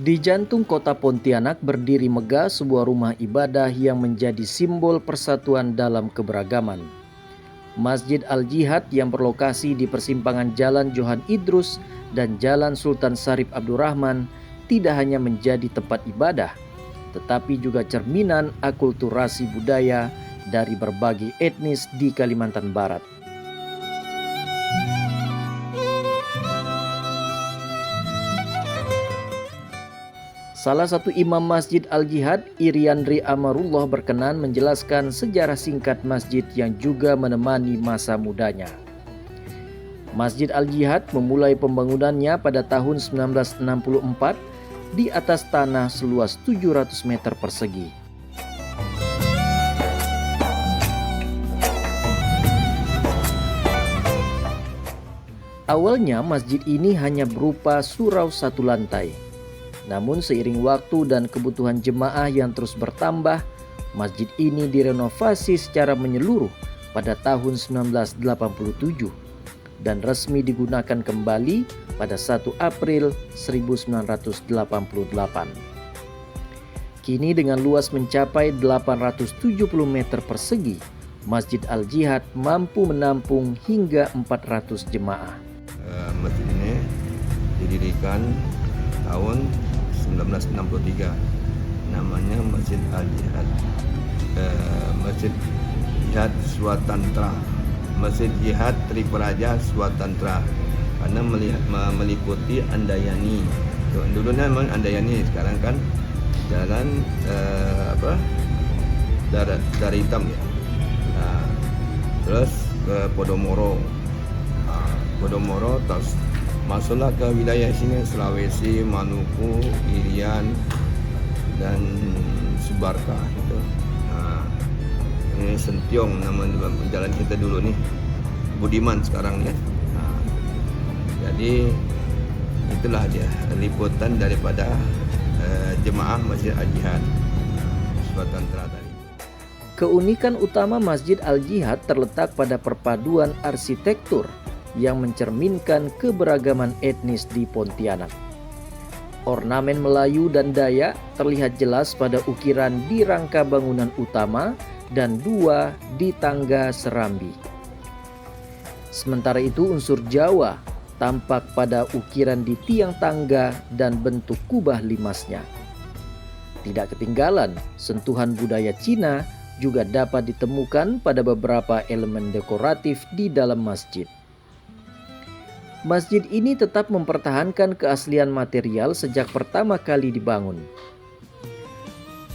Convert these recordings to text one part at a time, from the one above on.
Di jantung kota Pontianak berdiri megah sebuah rumah ibadah yang menjadi simbol persatuan dalam keberagaman. Masjid Al-Jihad yang berlokasi di persimpangan Jalan Johan Idrus dan Jalan Sultan Syarif Abdurrahman tidak hanya menjadi tempat ibadah, tetapi juga cerminan akulturasi budaya dari berbagai etnis di Kalimantan Barat. Salah satu imam Masjid Al-Jihad, Iriandri Amarullah, berkenan menjelaskan sejarah singkat masjid yang juga menemani masa mudanya. Masjid Al-Jihad memulai pembangunannya pada tahun 1964 di atas tanah seluas 700 meter persegi. Awalnya masjid ini hanya berupa surau satu lantai. Namun seiring waktu dan kebutuhan jemaah yang terus bertambah, masjid ini direnovasi secara menyeluruh pada tahun 1987 dan resmi digunakan kembali pada 1 April 1988. Kini dengan luas mencapai 870 meter persegi, Masjid Al-Jihad mampu menampung hingga 400 jemaah. Masjid ini didirikan tahun 1963, namanya Masjid Al-Jihad, Masjid Jihad Swatantra, Masjid Jihad Triparaja Swatantra, karena meliputi Andayani. Dulu memang Andayani, sekarang kan jalan Darah Hitam ya. Nah, terus ke Podomoro, Podomoro terus masuklah ke wilayah sini, Sulawesi, Maluku, Irian, dan Subarka gitu. Nah, ini Sentiong nama jalan kita dulu nih, Budiman sekarang ya. Nah, jadi itulah dia liputan daripada jemaah Masjid Al-Jihad Swatantra tadi. Keunikan utama Masjid Al-Jihad terletak pada perpaduan arsitektur yang mencerminkan keberagaman etnis di Pontianak. Ornamen Melayu dan Dayak terlihat jelas pada ukiran di rangka bangunan utama dan 2 di tangga serambi. Sementara itu unsur Jawa tampak pada ukiran di tiang tangga dan bentuk kubah limasnya. Tidak ketinggalan, sentuhan budaya Cina juga dapat ditemukan pada beberapa elemen dekoratif di dalam masjid. Masjid ini tetap mempertahankan keaslian material sejak pertama kali dibangun.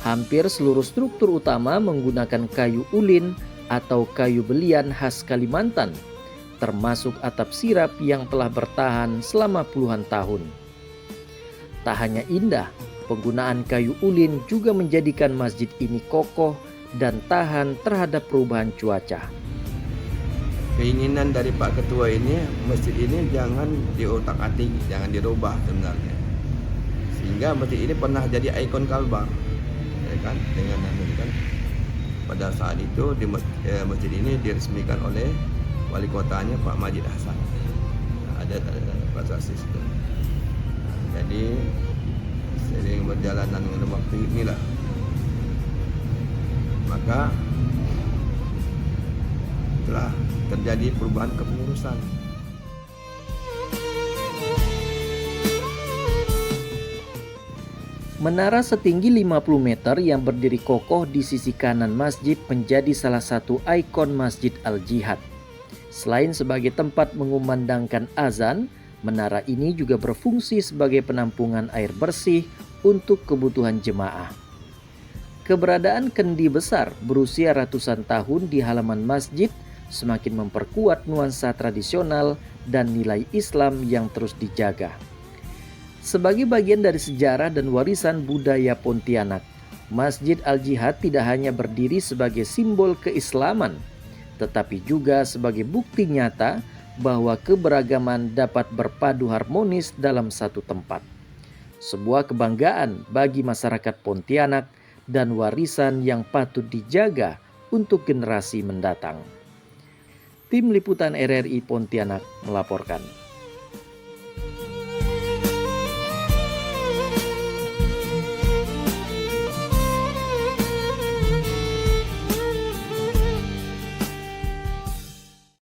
Hampir seluruh struktur utama menggunakan kayu ulin atau kayu belian khas Kalimantan, termasuk atap sirap yang telah bertahan selama puluhan tahun. Tak hanya indah, penggunaan kayu ulin juga menjadikan masjid ini kokoh dan tahan terhadap perubahan cuaca. Keinginan dari Pak Ketua ini, masjid ini jangan diotak-atik, jangan dirubah sebenarnya. Sehingga masjid ini pernah jadi ikon Kalbar, ya kan? Dengan kan pada saat itu di masjid ini diresmikan oleh wali kotanya Pak Majid Hasan. Nah, ada prasasti itu. Jadi sering berjalanan dengan waktu inilah, maka telah terjadi perubahan kepengurusan. Menara setinggi 50 meter yang berdiri kokoh di sisi kanan masjid menjadi salah satu ikon Masjid Al-Jihad. Selain sebagai tempat mengumandangkan azan, menara ini juga berfungsi sebagai penampungan air bersih untuk kebutuhan jemaah. Keberadaan kendi besar berusia ratusan tahun di halaman masjid semakin memperkuat nuansa tradisional dan nilai Islam yang terus dijaga. Sebagai bagian dari sejarah dan warisan budaya Pontianak, Masjid Al-Jihad tidak hanya berdiri sebagai simbol keislaman, tetapi juga sebagai bukti nyata bahwa keberagaman dapat berpadu harmonis dalam satu tempat. Sebuah kebanggaan bagi masyarakat Pontianak dan warisan yang patut dijaga untuk generasi mendatang. Tim Liputan RRI Pontianak melaporkan.